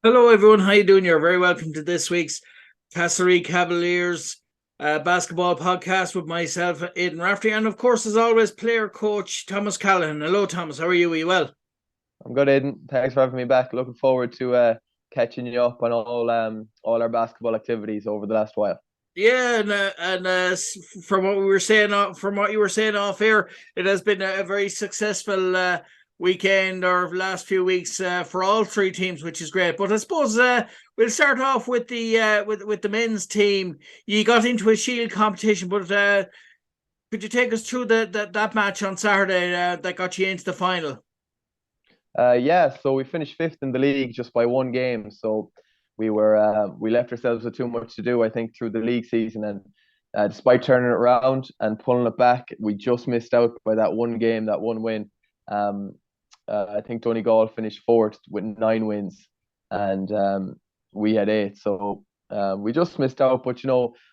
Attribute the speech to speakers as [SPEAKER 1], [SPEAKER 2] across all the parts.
[SPEAKER 1] Hello, everyone. How you doing? You're very welcome to this week's CASTLEREA Cavaliers basketball podcast with myself, Aidan Raftery, and of course, as always, player coach Thomas Callaghan. Hello, Thomas. How are you? Are you well?
[SPEAKER 2] I'm good, Aidan. Thanks for having me back. Looking forward to catching you up on all our basketball activities over the last while.
[SPEAKER 1] Yeah, from what we were saying, from what you were saying off air, it has been a very successful weekend or last few weeks for all three teams, which is great. But I suppose we'll start off with the with the men's team. You got into a shield competition, but could you take us through that match on Saturday that got you into the final?
[SPEAKER 2] Yeah, so we finished fifth in the league just by one game. So we left ourselves with too much to do, I think, through the league season, and despite turning it around and pulling it back, we just missed out by that one game, that one win. Um, I think Donegal finished fourth with 9 wins, and we had eight. So we just missed out. But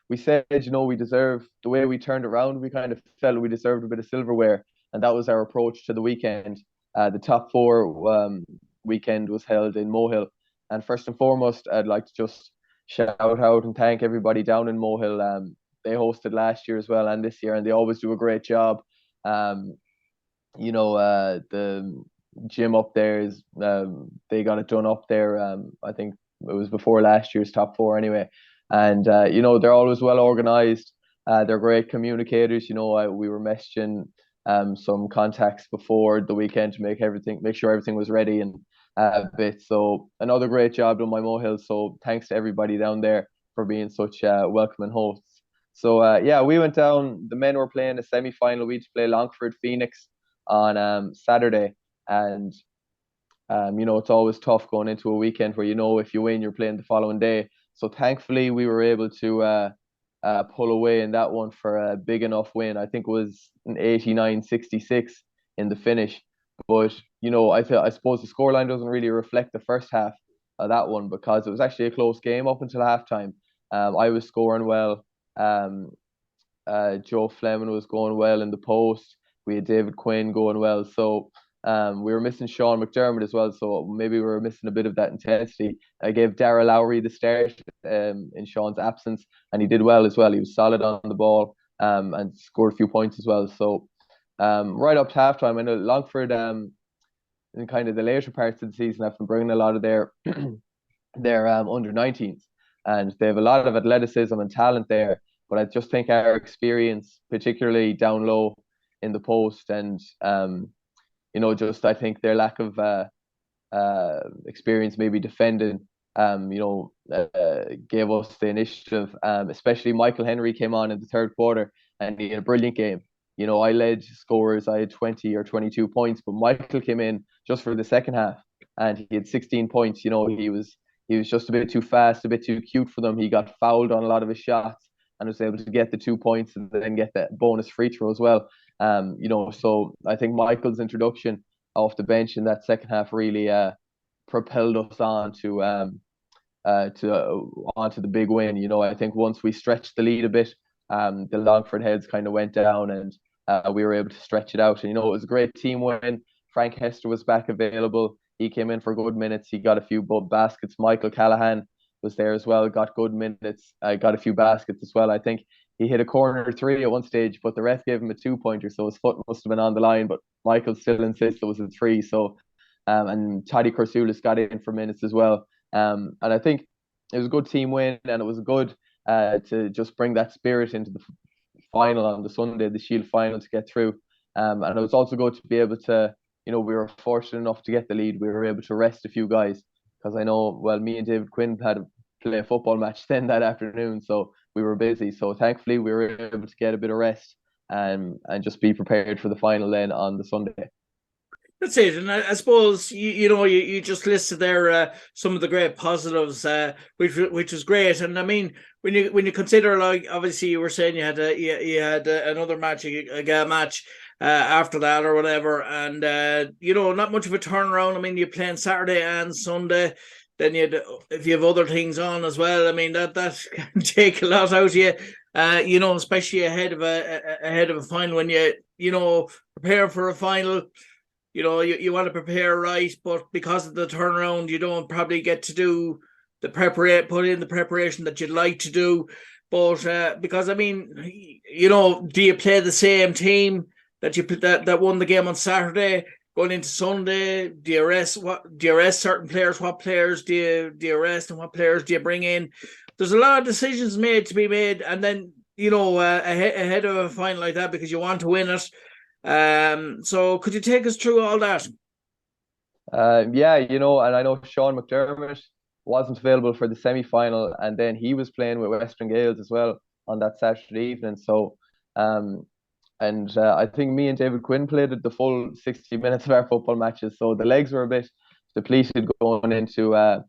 [SPEAKER 2] we said, we deserve the way we turned around. We kind of felt we deserved a bit of silverware, and that was our approach to the weekend. The top four weekend was held in Mohill, and first and foremost, I'd like to just shout out and thank everybody down in Mohill. They hosted last year as well and this year, and they always do a great job. Um, the gym up there is they got it done up there. I think it was before last year's top four anyway, and they're always well organized. They're great communicators. We were messaging some contacts before the weekend to make sure everything was ready and a bit. So another great job done by Mohill. So thanks to everybody down there for being such welcoming hosts. So yeah, we went down. The men were playing a semi-final. We had to play Longford Phoenix on Saturday, and it's always tough going into a weekend where if you win, you're playing the following day. So thankfully, we were able to pull away in that one for a big enough win. I think it was an 89-66 in the finish. But I suppose the scoreline doesn't really reflect the first half of that one because it was actually a close game up until halftime. I was scoring well. Joe Fleming was going well in the post. We had David Quinn going well. So we were missing Sean McDermott as well. So maybe we were missing a bit of that intensity. I gave Darrell Lowry the start in Sean's absence, and he did well as well. He was solid on the ball and scored a few points as well. So right up to halftime, I know Longford in kind of the later parts of the season have been bringing a lot of their under 19s, and they have a lot of athleticism and talent there. But I just think our experience, particularly down low in the post, and just I think their lack of experience maybe defending, gave us the initiative. Especially Michael Henry came on in the third quarter and he had a brilliant game. I led scorers. I had 20 or 22 points, but Michael came in just for the second half and he had 16 points. He was just a bit too fast, a bit too cute for them. He got fouled on a lot of his shots and was able to get the 2 points and then get that bonus free throw as well. So I think Michael's introduction off the bench in that second half really propelled us on onto the big win. I think once we stretched the lead a bit, the Longford heads kind of went down and we were able to stretch it out. And, it was a great team win. Frank Hester was back available. He came in for good minutes. He got a few baskets. Michael Callaghan was there as well, got good minutes, got a few baskets as well. I think he hit a corner three at one stage, but the ref gave him a 2-pointer, so his foot must have been on the line, but Michael still insists it was a three. So, and Toddy Korsoulis got in for minutes as well. And I think it was a good team win, and it was good to just bring that spirit into the final on the Sunday, the Shield final, to get through. And it was also good to be able to, we were fortunate enough to get the lead. We were able to rest a few guys because I know, well, me and David Quinn had to play a football match then that afternoon, so we were busy. So thankfully, we were able to get a bit of rest and just be prepared for the final then on the Sunday.
[SPEAKER 1] That's it, and I suppose you just listed there some of the great positives, which was great. And I mean, when you consider, like, obviously you were saying you had another match, a match after that or whatever, and not much of a turnaround. I mean, you're playing Saturday and Sunday. Then if you have other things on as well, I mean that can take a lot out of you. Especially ahead of a final when you prepare for a final. you want to prepare right, but because of the turnaround, you don't probably get to do put in the preparation that you'd like to do. But because I mean, do you play the same team that won the game on Saturday going into Sunday? Do you rest certain players? What players do you rest, and what players do you bring in? There's a lot of decisions to be made, and then ahead of a final like that, because you want to win it. So could you take us through all that?
[SPEAKER 2] Yeah, and I know Sean McDermott wasn't available for the semi-final, and then he was playing with Western Gales as well on that Saturday evening. So, I think me and David Quinn played the full 60 minutes of our football matches. So the legs were a bit depleted going into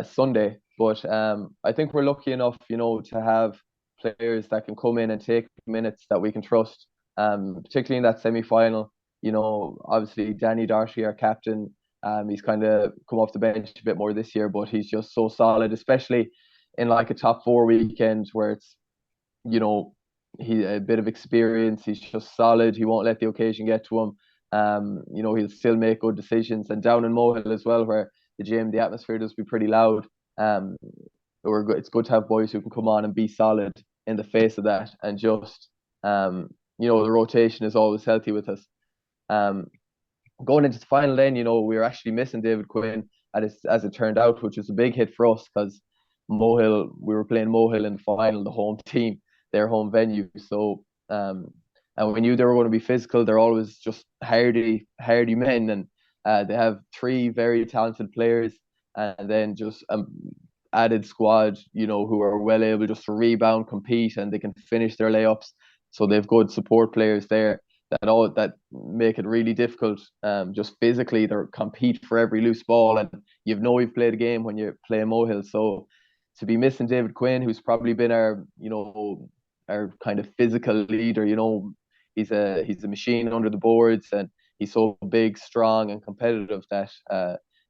[SPEAKER 2] Sunday. But I think we're lucky enough, to have players that can come in and take minutes that we can trust. Particularly in that semi-final, obviously Danny Darcy, our captain, he's kind of come off the bench a bit more this year, but he's just so solid, especially in like a top four weekend where it's, he a bit of experience. He's just solid. He won't let the occasion get to him. He'll still make good decisions. And down in Mohill as well, where the atmosphere does be pretty loud. It's good to have boys who can come on and be solid in the face of that, and just the rotation is always healthy with us. Going into the final, then we were actually missing David Quinn as it turned out, which was a big hit for us because we were playing Mohill in the final, the home team, their home venue. So and we knew they were going to be physical. They're always just hardy men, and they have three very talented players, and then just added squad, who are well able just to rebound, compete, and they can finish their layups. So they've good support players there that make it really difficult. Just physically, they compete for every loose ball, and you've played a game when you play Mohill. So to be missing David Quinn, who's probably been our kind of physical leader, he's a machine under the boards, and he's so big, strong, and competitive that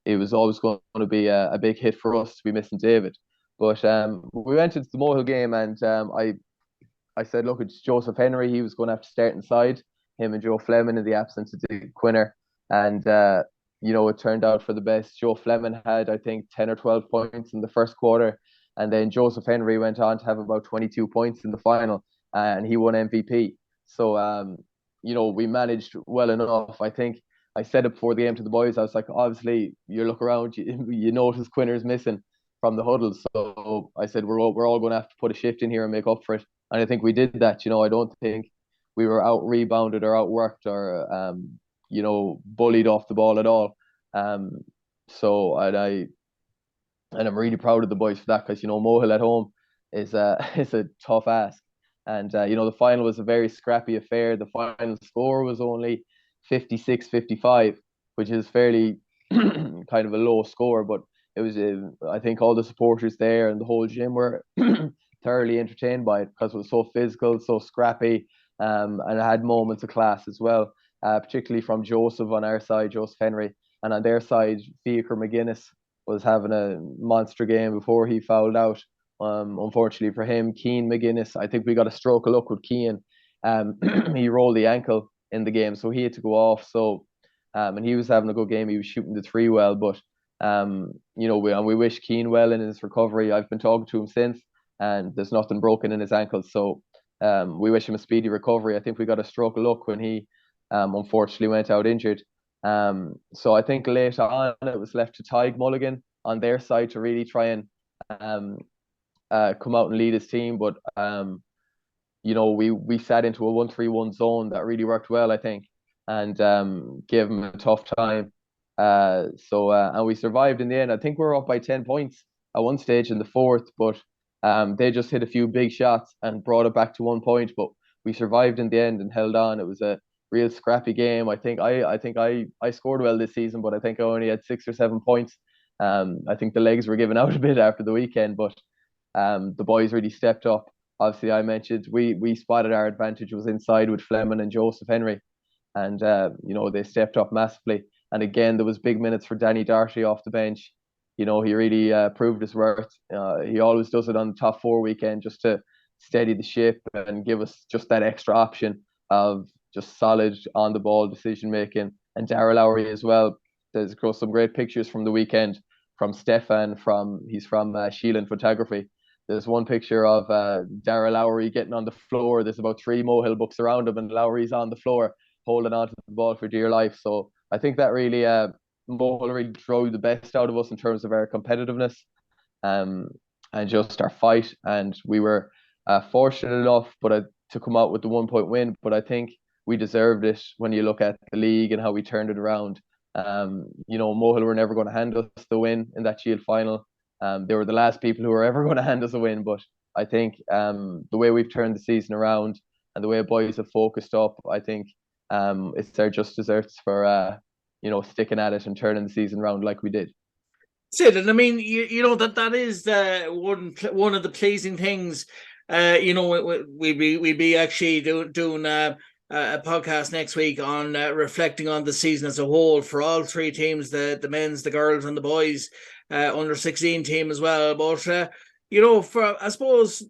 [SPEAKER 2] it was always going to be a big hit for us to be missing David. But we went into the Mohill game, and I said, look, it's Joseph Henry. He was going to have to start inside, him and Joe Fleming in the absence of Dick Quinner. And, it turned out for the best. Joe Fleming had, I think, 10 or 12 points in the first quarter. And then Joseph Henry went on to have about 22 points in the final, and he won MVP. So, we managed well enough. I think I said it before the game to the boys. I was like, obviously, you look around, you notice Quinner's missing from the huddle. So I said, we're all going to have to put a shift in here and make up for it. And I think we did that. I don't think we were out rebounded or outworked or bullied off the ball at all. So I'm really proud of the boys for that, because Mohill at home is a tough ask. And the final was a very scrappy affair. The final score was only 56-55, which is fairly kind of a low score, but it was I think all the supporters there and the whole gym were thoroughly entertained by it, because it was so physical, so scrappy, and it had moments of class as well, particularly from Joseph on our side, Joseph Henry, and on their side, Fiacre McGuinness was having a monster game before he fouled out. Unfortunately for him, Keane McGuinness, I think we got a stroke of luck with Keane. He rolled the ankle in the game, so he had to go off. So, and he was having a good game. He was shooting the three well, but we wish Keane well in his recovery. I've been talking to him since, and there's nothing broken in his ankle. So, we wish him a speedy recovery. I think we got a stroke of luck when he, unfortunately went out injured. So I think later on it was left to Tig Mulligan on their side to really try and come out and lead his team, but we sat into a 1-3-1 zone that really worked well, I think, and gave him a tough time. And we survived in the end. I think we were up by 10 points at one stage in the fourth, but they just hit a few big shots and brought it back to 1 point. But we survived in the end and held on. It was a real scrappy game. I think I scored well this season, but I think I only had 6 or 7 points. I think the legs were giving out a bit after the weekend, but the boys really stepped up. Obviously, I mentioned we spotted our advantage was inside with Fleming and Joseph Henry, and they stepped up massively. And again, there was big minutes for Danny Darcy off the bench. He really proved his worth. He always does it on the top four weekend just to steady the ship and give us just that extra option of just solid on the ball decision making and Darrell Lowry as well. There's of course some great pictures from the weekend from Stefan. He's from Sheelan Photography. There's one picture of Darrell Lowry getting on the floor. There's about 3 Mohill books around him, and Lowry's on the floor holding on to the ball for dear life. So I think that really Mohill really drove the best out of us in terms of our competitiveness, and just our fight. And we were fortunate enough, to come out with the 1 point win. But I think we deserved it when you look at the league and how we turned it around. Mohill were never going to hand us the win in that Shield final. They were the last people who were ever going to hand us a win. But I think the way we've turned the season around and the way boys have focused up, I think it's their just desserts for sticking at it and turning the season around like we did.
[SPEAKER 1] Sid, and I mean, that is one of the pleasing things. We'd be actually doing a podcast next week on reflecting on the season as a whole for all 3 teams, the men's, the girls, and the boys, under 16 team as well. But for I suppose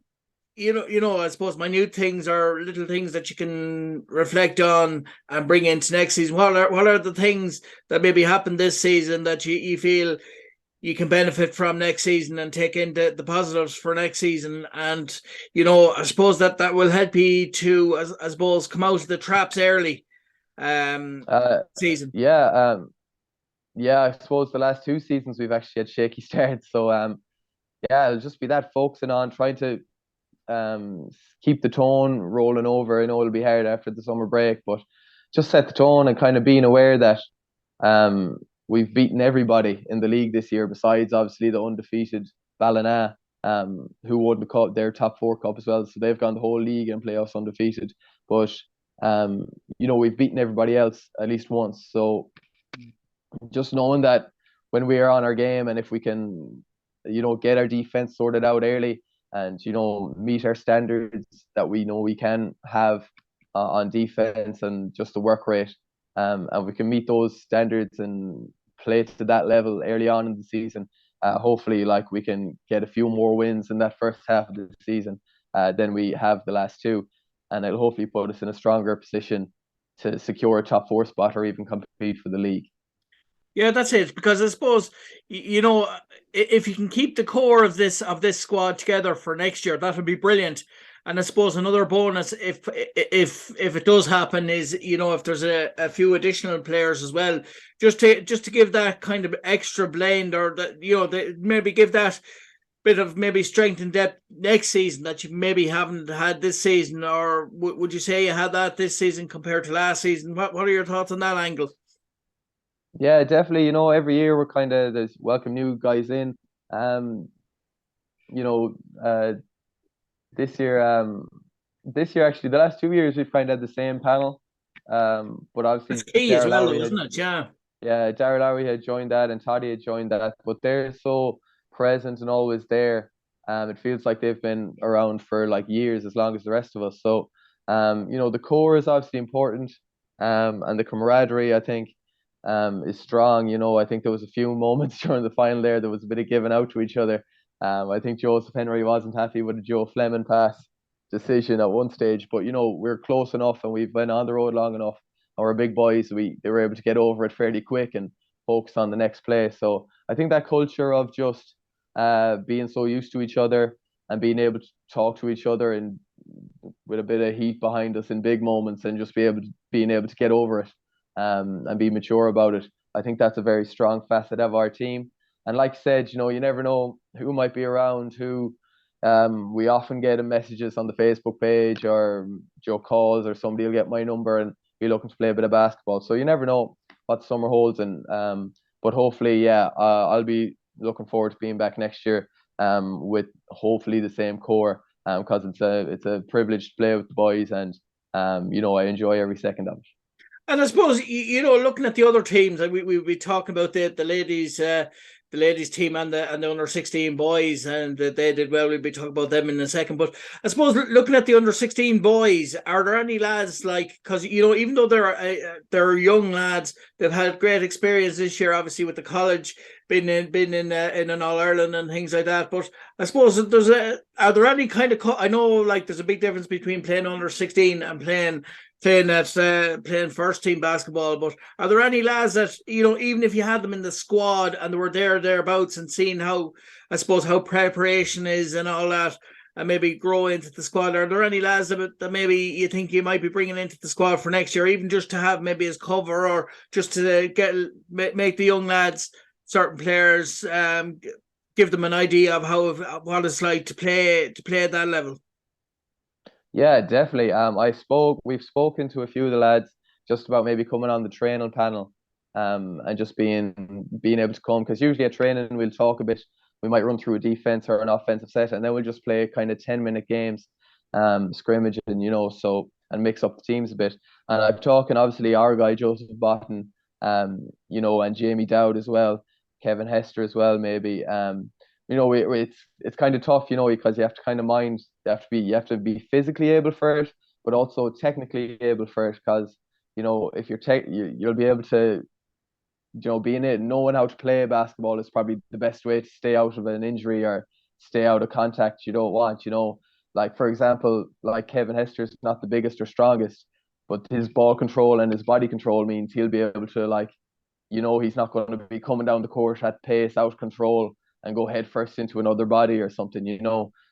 [SPEAKER 1] minute things or little things that you can reflect on and bring into next season. What are the things that maybe happened this season that you feel you can benefit from next season and take into the positives for next season? And I suppose that will help you to, I suppose, come out of the traps early season.
[SPEAKER 2] I suppose the last 2 seasons we've actually had shaky starts. So it'll just be that focusing on trying to keep the tone rolling over. I know it'll be hard after the summer break, but just set the tone and kind of being aware that we've beaten everybody in the league this year, besides obviously the undefeated Ballina, who won the cup, their top 4 cup as well. So they've gone the whole league and playoffs undefeated. But we've beaten everybody else at least once. So just knowing that when we are on our game, and if we can, get our defense sorted out early, and meet our standards that we know we can have on defense and just the work rate, and we can meet those standards and play to that level early on in the season, hopefully we can get a few more wins in that first half of the season than we have the last 2, and it'll hopefully put us in a stronger position to secure a top 4 spot or even compete for the league.
[SPEAKER 1] Yeah, that's it. Because I suppose, if you can keep the core of this squad together for next year, that would be brilliant. And I suppose another bonus, if it does happen, is if there's a few additional players as well, just to give that kind of extra blend, or that maybe give that bit of maybe strength and depth next season that you maybe haven't had this season. Or would you say you had that this season compared to last season? What are your thoughts on that angle?
[SPEAKER 2] Yeah, definitely. Every year we're there's welcome new guys in. This year actually, the last 2 years we've kind of had the same panel. But obviously,
[SPEAKER 1] it's key as well, isn't it? Yeah.
[SPEAKER 2] Yeah, Darrell Lowry had joined that, and Toddy had joined that. But they're so present and always there. It feels like they've been around for years, as long as the rest of us. So, the core is obviously important, and the camaraderie, I think, is strong. I think there was a few moments during the final there was a bit of giving out to each other. I think Joseph Henry wasn't happy with the Joe Fleming pass decision at one stage, but we're close enough and we've been on the road long enough, and we're big boys. They were able to get over it fairly quick and focus on the next play. So I think that culture of just being so used to each other and being able to talk to each other and with a bit of heat behind us in big moments, and just being able to get over it, and be mature about it. I think that's a very strong facet of our team. And like I said, you never know who might be around, who we often get messages on the Facebook page, or Joe calls, or somebody will get my number and be looking to play a bit of basketball. So you never know what the summer holds. And but hopefully, I'll be looking forward to being back next year with hopefully the same core, because it's a privilege to play with the boys, and I enjoy every second of it.
[SPEAKER 1] And I suppose, looking at the other teams, we'll be talking about the ladies team and the under 16 boys, and they did well. We'll be talking about them in a second. But I suppose looking at the under 16 boys, are there any lads because even though they're young lads, they've had great experience this year, obviously with the college, been in an All Ireland and things like that. But I suppose are there any kind of I know there's a big difference between playing under 16 and playing playing first team basketball. But are there any lads that, even if you had them in the squad and they were thereabouts, and seeing how, I suppose, how preparation is and all that, and maybe grow into the squad? Are there any lads that maybe you think you might be bringing into the squad for next year, even just to have maybe as cover, or just to make the young lads, certain players, give them an idea of what it's like to play at that level?
[SPEAKER 2] Yeah, definitely. We've spoken to a few of the lads just about maybe coming on the training panel, and just being able to come, because usually at training we'll talk a bit. We might run through a defense or an offensive set, and then we'll just play kind of 10-minute games, scrimmage, and and mix up the teams a bit. And I'm talking obviously our guy Joseph Botton, and Jamie Dowd as well, Kevin Hester as well, maybe. It's kind of tough, because you have to kind of mind, you have to be physically able for it, but also technically able for it, because if you'll be able to, being it, knowing how to play basketball is probably the best way to stay out of an injury or stay out of contact you don't want. Like for example, like Kevin Hester's not the biggest or strongest, but his ball control and his body control means he'll be able to, like, he's not going to be coming down the court at pace, out of control, and go head first into another body or something.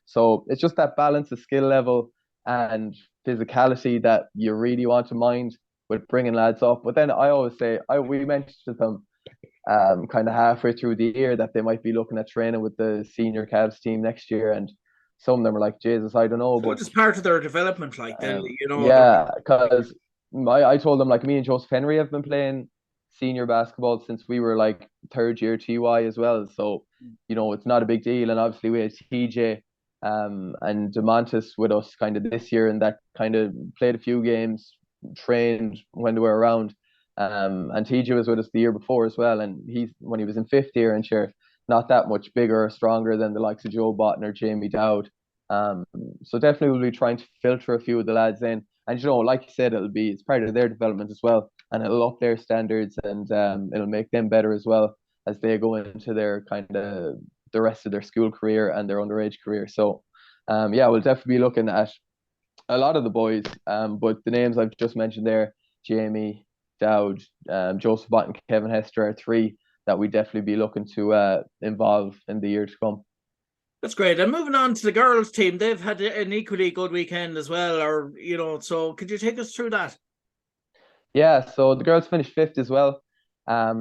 [SPEAKER 2] So it's just that balance of skill level and physicality that you really want to mind with bringing lads up. But then I always say, we mentioned to them kind of halfway through the year that they might be looking at training with the senior Cavs team next year, and some of them are like, Jesus, I don't know,
[SPEAKER 1] So
[SPEAKER 2] but
[SPEAKER 1] it's part of their development, like, then,
[SPEAKER 2] yeah, because I told them, like, me and Joseph Henry have been playing senior basketball since we were like third year TY as well. So, it's not a big deal. And obviously we had TJ and DeMontis with us kind of this year, and that kind of played a few games, trained when they were around. And TJ was with us the year before as well. And when he was in fifth year, and sure, not that much bigger or stronger than the likes of Joe Botton or Jamie Dowd. Um, so definitely we'll be trying to filter a few of the lads in. And like you said, it's part of their development as well, and it'll up their standards, and it'll make them better as well as they go into their kind of the rest of their school career and their underage career. So yeah, we'll definitely be looking at a lot of the boys. But the names I've just mentioned there, Jamie Dowd, Joseph Bott, and Kevin Hester, are three that we definitely be looking to involve in the year to come.
[SPEAKER 1] That's great. And moving on to the girls' team, they've had an equally good weekend as well, or so could you take us through that?
[SPEAKER 2] Yeah, so the girls finished fifth as well. I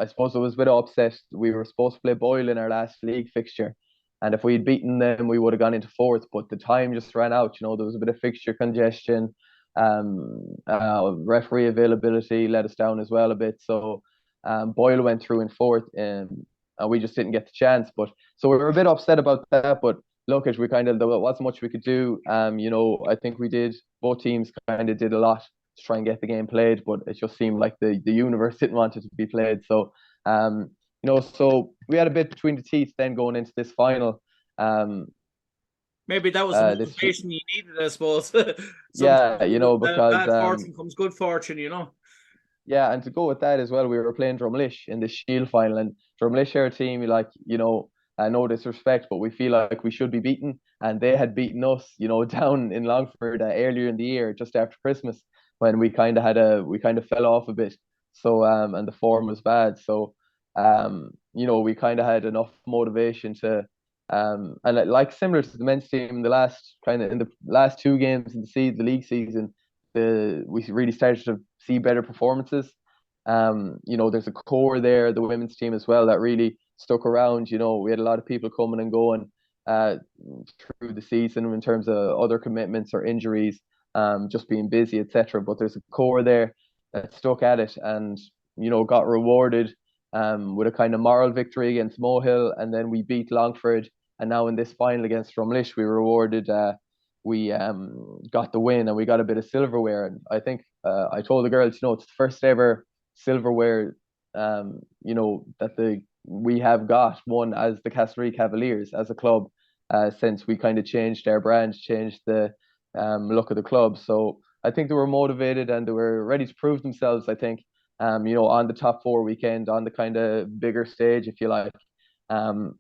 [SPEAKER 2] suppose it was a bit upset. We were supposed to play Boyle in our last league fixture, and if we'd beaten them, we would have gone into fourth. But the time just ran out. There was a bit of fixture congestion. Referee availability let us down as well a bit. So Boyle went through in fourth, and we just didn't get the chance. But so we were a bit upset about that. But look, there wasn't much we could do. I think both teams kind of did a lot to try and get the game played, but it just seemed like the universe didn't want it to be played. So, so we had a bit between the teeth then going into this final.
[SPEAKER 1] Maybe that was the
[SPEAKER 2] this
[SPEAKER 1] motivation you needed, I suppose. Sometimes
[SPEAKER 2] Yeah, because
[SPEAKER 1] bad fortune comes good fortune.
[SPEAKER 2] yeah, and to go with that as well, we were playing Drumlish in the Shield final, and Drumlish are a team, like, no disrespect, but we feel like we should be beaten, and they had beaten us, down in Longford earlier in the year, just after Christmas, when we kind of fell off a bit. So and the form was bad. So we kind of had enough motivation to and like similar to the men's team in the last two games in the league season, we really started to see better performances. There's a core there, the women's team as well, that really stuck around. We had a lot of people coming and going uh, through the season in terms of other commitments or injuries, just being busy, etc. But there's a core there that stuck at it, and got rewarded with a kind of moral victory against Mohill, and then we beat Longford, and now in this final against Drumlish, we were rewarded. We got the win, and we got a bit of silverware. And I think I told the girls, it's the first ever silverware, that we have got one as the CASTLEREA Cavaliers as a club, since we kind of changed our brand, changed the look of the club. So I think they were motivated and they were ready to prove themselves. I think, on the top four weekend, on the kind of bigger stage, if you like. Um,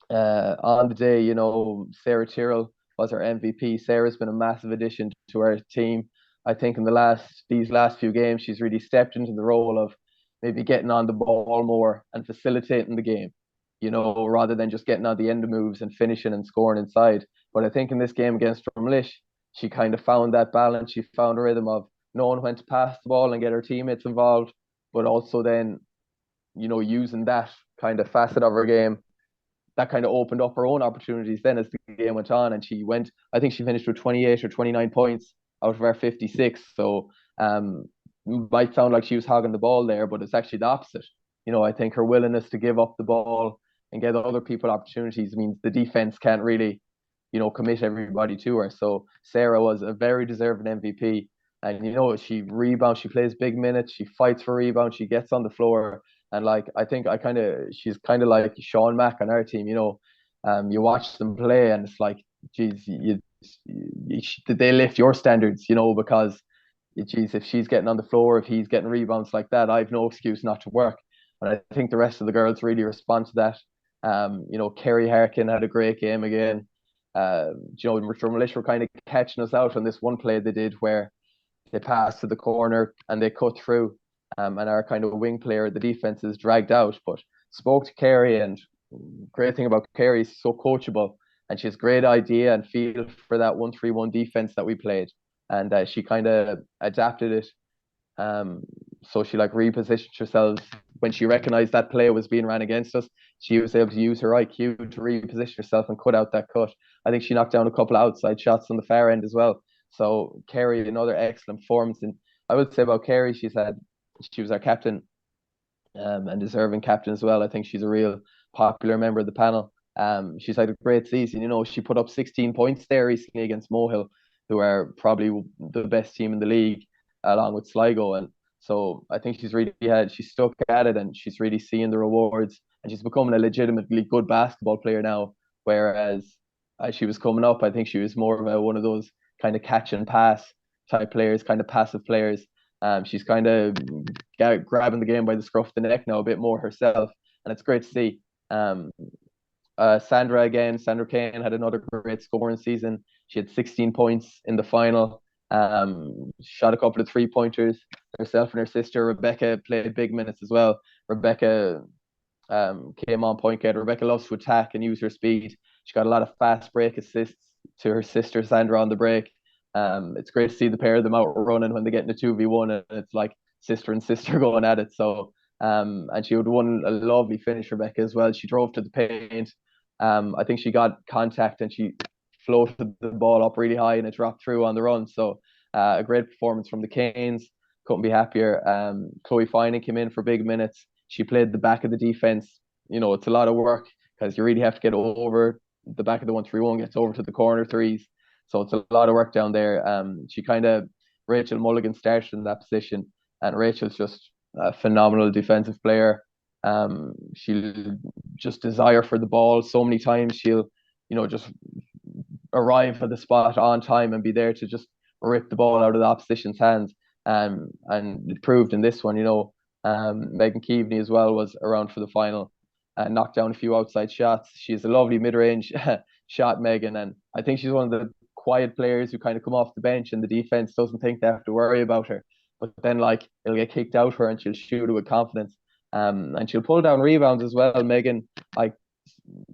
[SPEAKER 2] on the day, Sarah Tyrrell was our MVP. Sarah's been a massive addition to our team. I think in these last few games, she's really stepped into the role of maybe getting on the ball more and facilitating the game, rather than just getting on the end of moves and finishing and scoring inside. But I think in this game against Drumlish, she kind of found that balance. She found a rhythm of knowing when to pass the ball and get her teammates involved, but also then, using that kind of facet of her game that kind of opened up her own opportunities then as the game went on. And I think she finished with 28 or 29 points out of our 56. So might sound like she was hogging the ball there, but it's actually the opposite. I think her willingness to give up the ball and get other people opportunities means the defense can't really, commit everybody to her. So Sarah was a very deserving MVP. And, she rebounds, she plays big minutes, she fights for rebound, she gets on the floor. And like, I think she's kind of like Sean Mack on our team, you watch them play and it's like, geez, they lift your standards, because geez, if she's getting on the floor, if he's getting rebounds like that, I've no excuse not to work. And I think the rest of the girls really respond to that. Kerry Harkin had a great game again. Drumlish were kind of catching us out on this one play they did where they passed to the corner and they cut through. And our kind of wing player, the defense is dragged out. But spoke to Kerry, and great thing about Kerry, is so coachable, and she has great idea and feel for that 1-3-1 defense that we played, and she kind of adapted it. So she like repositioned herself when she recognized that play was being ran against us. She was able to use her IQ to reposition herself and cut out that cut. I think she knocked down a couple of outside shots on the far end as well. So Kerry, another excellent performance. And I would say about Kerry, she was our captain, and deserving captain as well. I think she's a real popular member of the panel. She's had a great season. She put up 16 points there recently against Mohill, who are probably the best team in the league, along with Sligo. And so I think she's stuck at it, and she's really seeing the rewards, and she's becoming a legitimately good basketball player now. Whereas as she was coming up, I think she was more of one of those kind of catch and pass type players, kind of passive players. She's kind of grabbing the game by the scruff of the neck now a bit more herself, and it's great to see. Sandra Kane had another great scoring season. She had 16 points in the final. Shot a couple of 3-pointers. Herself and her sister Rebecca played big minutes as well. Rebecca came on point guard. Rebecca loves to attack and use her speed. She got a lot of fast break assists to her sister Sandra on the break. It's great to see the pair of them out running when they get into 2v1, and it's like sister and sister going at it. So and she would won a lovely finish, Rebecca, as well. She drove to the paint. I think she got contact and she floated the ball up really high and it dropped through on the run. So a great performance from the Canes. Couldn't be happier. Chloe Finan came in for big minutes. She played the back of the defense. It's a lot of work because you really have to get over the back of the 1-3-1, gets over to the corner threes. So it's a lot of work down there. Rachel Mulligan started in that position, and Rachel's just a phenomenal defensive player. She'll just desire for the ball so many times. She'll, just arrive at the spot on time and be there to just rip the ball out of the opposition's hands. And it proved in this one. Megan Keaveney as well was around for the final, and knocked down a few outside shots. She's a lovely mid-range shot, Megan, and I think she's one of the quiet players who kind of come off the bench and the defense doesn't think they have to worry about her. But then like it'll get kicked out for her and she'll shoot it with confidence. And she'll pull down rebounds as well. Megan, like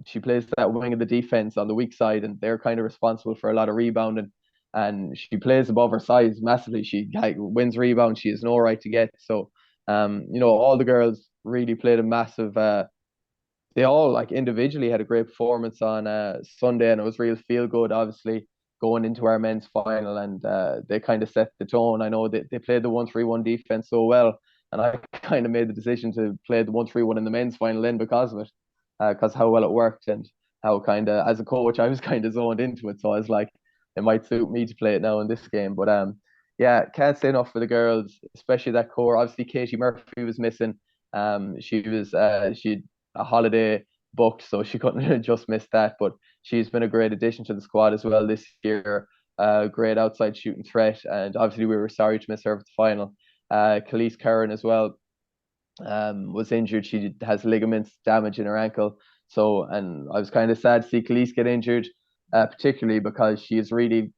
[SPEAKER 2] she plays that wing of the defense on the weak side, and they're kind of responsible for a lot of rebounding. And she plays above her size massively. She wins rebounds. She has no right to get. So, all the girls really played a massive. They all like individually had a great performance on Sunday, and it was real feel good. Obviously, going into our men's final, and they kind of set the tone. I know they played the 1-3-1 defense so well, and I kind of made the decision to play the 1-3-1 in the men's final then because of it, because how well it worked and how kind of as a coach I was kind of zoned into it. So I was like, it might suit me to play it now in this game. But yeah, can't say enough for the girls, especially that core. Obviously, Katie Murphy was missing. She'd a holiday booked, so she couldn't just miss that. But she's been a great addition to the squad as well this year. Great outside shooting threat, and obviously we were sorry to miss her for the final. Khalees Curran as well was injured. She has ligaments damage in her ankle. So, and I was kind of sad to see Khalees get injured, particularly because she is really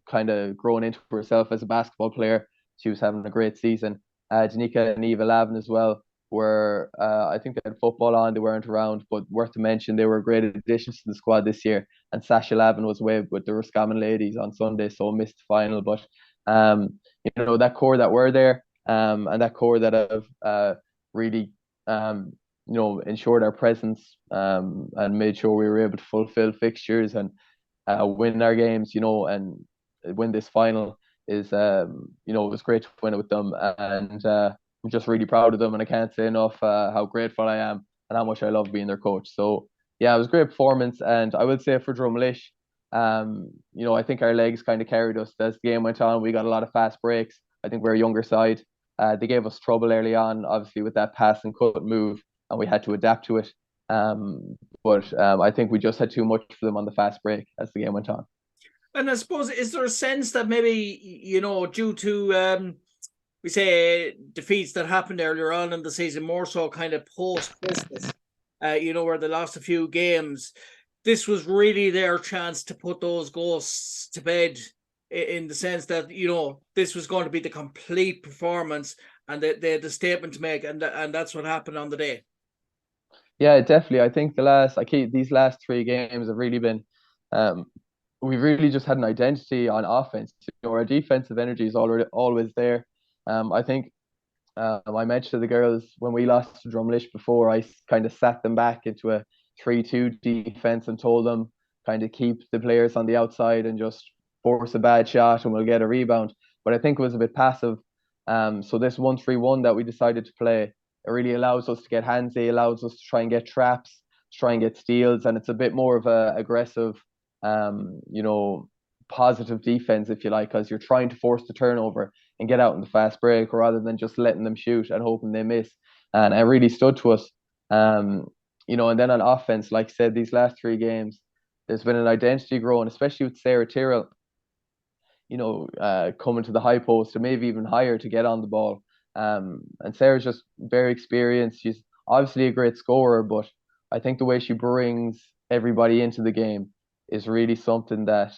[SPEAKER 2] kind of grown into herself as a basketball player. She was having a great season. Danica and Eva Lavin as well were, I think they had football on, they weren't around, but worth to mention, they were great additions to the squad this year. And Sasha Lavin was away with the Roscommon ladies on Sunday, so missed the final. But, that core that were there, and that core that have really, ensured our presence, and made sure we were able to fulfill fixtures and win our games, and win this final is, it was great to win it with them. And I'm just really proud of them. And I can't say enough how grateful I am and how much I love being their coach. So, yeah, it was a great performance. And I would say for Drumlish, I think our legs kind of carried us as the game went on. We got a lot of fast breaks. I think we're a younger side. They gave us trouble early on, obviously, with that pass and cut move, and we had to adapt to it. But I think we just had too much for them on the fast break as the game went on.
[SPEAKER 1] And I suppose, is there a sense that maybe, due to, we say, defeats that happened earlier on in the season, more so kind of post-Christmas, where they lost a few games, this was really their chance to put those ghosts to bed, in the sense that, this was going to be the complete performance and they had the statement to make, and that's what happened on the day.
[SPEAKER 2] Yeah, definitely. I think these last three games have really been, we've really just had an identity on offense. Our defensive energy is already always there. I think I mentioned to the girls when we lost to Drumlish before, I kind of sat them back into a 3-2 defense and told them kind of keep the players on the outside and just force a bad shot and we'll get a rebound. But I think it was a bit passive. So this 1-3-1 that we decided to play, it really allows us to get handsy, allows us to try and get traps, try and get steals, and it's a bit more of a aggressive, positive defense, if you like, because you're trying to force the turnover and get out in the fast break rather than just letting them shoot and hoping they miss. And it really stood to us. And then on offense, like I said, these last three games, there's been an identity growing, especially with Sarah Tyrrell, coming to the high post or maybe even higher to get on the ball. And Sarah's just very experienced. She's obviously a great scorer, but I think the way she brings everybody into the game is really something that,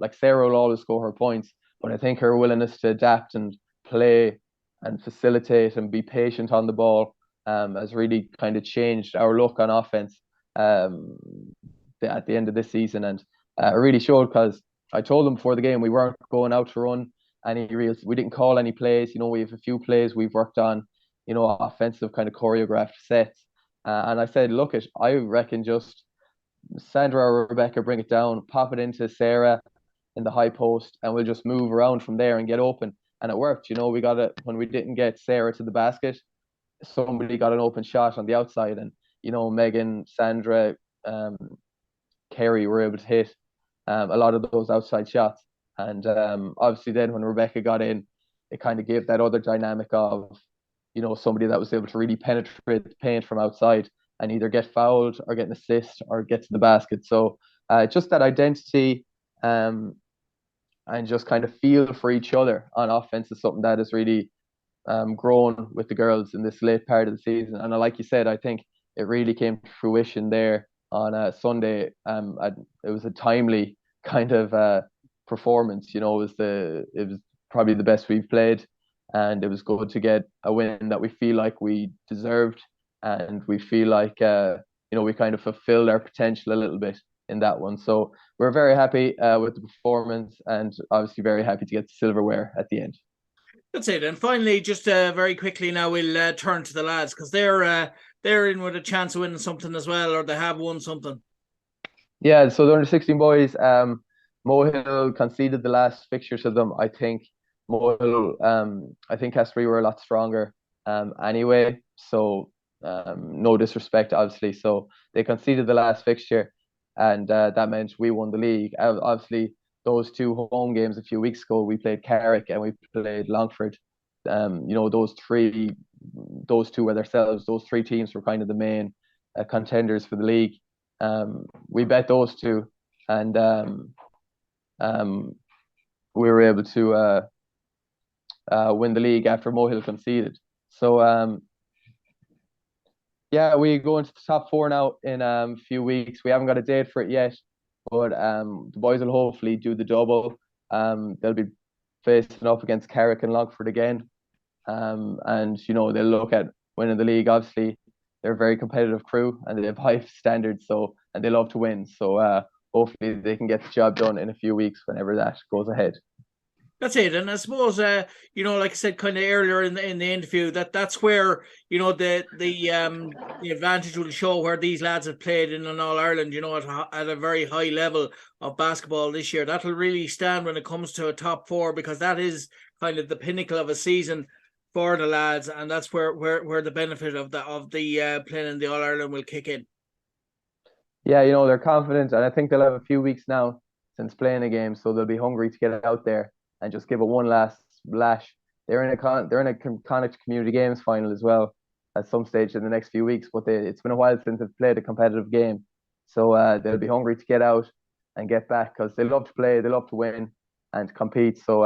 [SPEAKER 2] like Sarah will always score her points, but I think her willingness to adapt and play and facilitate and be patient on the ball has really kind of changed our look on offense at the end of this season. And it really showed because I told them before the game we weren't going out to run we didn't call any plays. We have a few plays we've worked on, offensive kind of choreographed sets. And I said, look, I reckon just Sandra or Rebecca bring it down, pop it into Sarah in the high post, and we'll just move around from there and get open. And it worked. We got it when we didn't get Sarah to the basket. Somebody got an open shot on the outside, and Megan, Sandra, Kerry were able to hit a lot of those outside shots. And obviously, then when Rebecca got in, it kind of gave that other dynamic of somebody that was able to really penetrate the paint from outside and either get fouled or get an assist or get to the basket. So just that identity and just kind of feel for each other on offense is something that has really grown with the girls in this late part of the season. And like you said, I think it really came to fruition there on Sunday. It was a timely kind of performance. It was probably the best we've played, and it was good to get a win that we feel like we deserved, and we feel like we kind of fulfilled our potential a little bit in that one. So we're very happy with the performance, and obviously very happy to get the silverware at the end.
[SPEAKER 1] That's it. And finally, just very quickly now, we'll turn to the lads because they're in with a chance of winning something as well, or they have won something.
[SPEAKER 2] Yeah, so the under 16 boys, Mohill conceded the last fixture to them. I think I think CASTLEREA were a lot stronger anyway. So no disrespect, obviously. So they conceded the last fixture, and that meant we won the league. Obviously, those two home games a few weeks ago, we played Carrick and we played Longford. Those two were themselves. Those three teams were kind of the main contenders for the league. We bet those two, and we were able to win the league after Mohill conceded. So yeah, we go into the top four now in a few weeks. We haven't got a date for it yet, but the boys will hopefully do the double They'll be facing up against Carrick and Longford again. And they'll look at winning the league. Obviously, they're a very competitive crew and they have high standards, and they love to win. So hopefully they can get the job done in a few weeks whenever that goes ahead.
[SPEAKER 1] That's it, and I suppose like I said, kind of earlier in the interview, that's where the advantage will show, where these lads have played in an All Ireland, at a very high level of basketball this year. That'll really stand when it comes to a top four, because that is kind of the pinnacle of a season for the lads, and that's where the benefit of the playing in the All Ireland will kick in.
[SPEAKER 2] Yeah, they're confident, and I think they'll have a few weeks now since playing a game, so they'll be hungry to get out there and just give it one last splash. They're in a Connacht Community Games final as well at some stage in the next few weeks, but it's been a while since they've played a competitive game, so they'll be hungry to get out and get back, because they love to play, they love to win and compete. So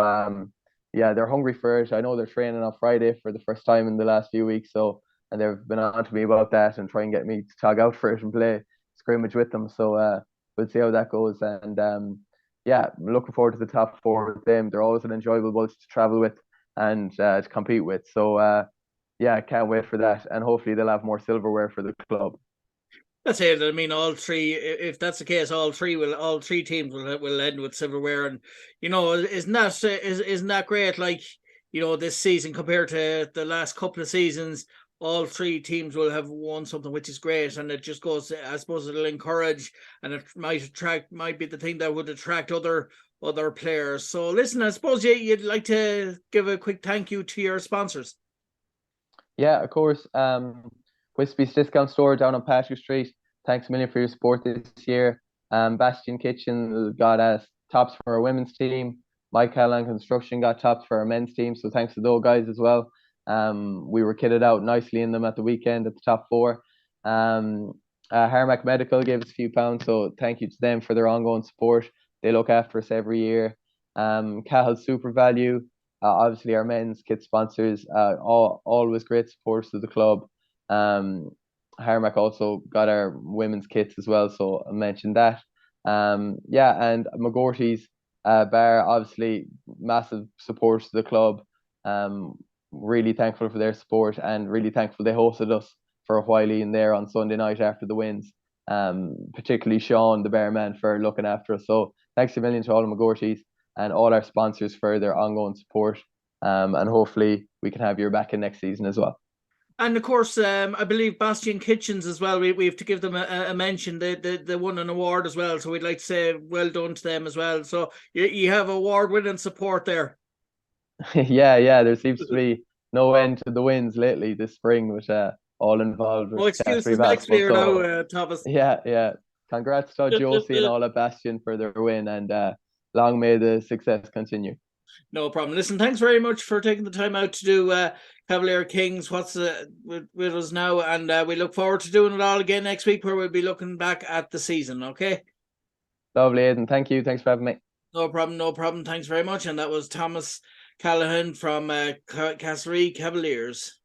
[SPEAKER 2] yeah, they're hungry for it. I know they're training on Friday for the first time in the last few weeks, and they've been on to me about that and try and get me to tag out for it and play scrimmage with them. So we'll see how that goes. And yeah, I'm looking forward to the top four with them. They're always an enjoyable bunch to travel with and to compete with. So yeah, I can't wait for that. And hopefully they'll have more silverware for the club.
[SPEAKER 1] That's it. I mean, all three. If that's the case, all three teams will end with silverware, and isn't that great? Like, this season compared to the last couple of seasons, all three teams will have won something, which is great, and it just goes. I suppose it'll encourage, and it might be the thing that would attract other players. So, listen, I suppose you'd like to give a quick thank you to your sponsors.
[SPEAKER 2] Yeah, of course. Wispy's Discount Store down on Patrick Street. Thanks a million for your support this year. Bastion Kitchen got us tops for our women's team. Mike Callaghan Construction got tops for our men's team. So thanks to those guys as well. We were kitted out nicely in them at the weekend at the top four. Harmac Medical gave us a few pounds, so thank you to them for their ongoing support. They look after us every year. Cahill Super Value, obviously our men's kit sponsors, always great supporters of the club. Harmac also got our women's kits as well, so I mentioned that. Yeah, and McGorty's bar, obviously massive support to the club. Really thankful for their support, and really thankful they hosted us for a while in there on Sunday night after the wins. Particularly Sean, the barman, for looking after us. So thanks a million to all of McGorty's and all our sponsors for their ongoing support. And hopefully we can have you back in next season as well.
[SPEAKER 1] And of course, I believe Bastion Kitchens as well. We have to give them a mention. They won an award as well, so we'd like to say well done to them as well. So you have award-winning support there.
[SPEAKER 2] Yeah. There seems to be no end to the wins lately this spring, with all involved with
[SPEAKER 1] excuses
[SPEAKER 2] Castlereagh
[SPEAKER 1] next year
[SPEAKER 2] basketball.
[SPEAKER 1] now, Thomas.
[SPEAKER 2] Yeah. Congrats to Josie and all at Bastion for their win, and long may the success continue.
[SPEAKER 1] No problem. Listen, thanks very much for taking the time out to do Cavalier Kings with us now, and we look forward to doing it all again next week, where we'll be looking back at the season. Okay.
[SPEAKER 2] Lovely, Aidan. Thank you. Thanks for having me.
[SPEAKER 1] No problem. Thanks very much. And that was Thomas Callaghan from CASTLEREA Cavaliers.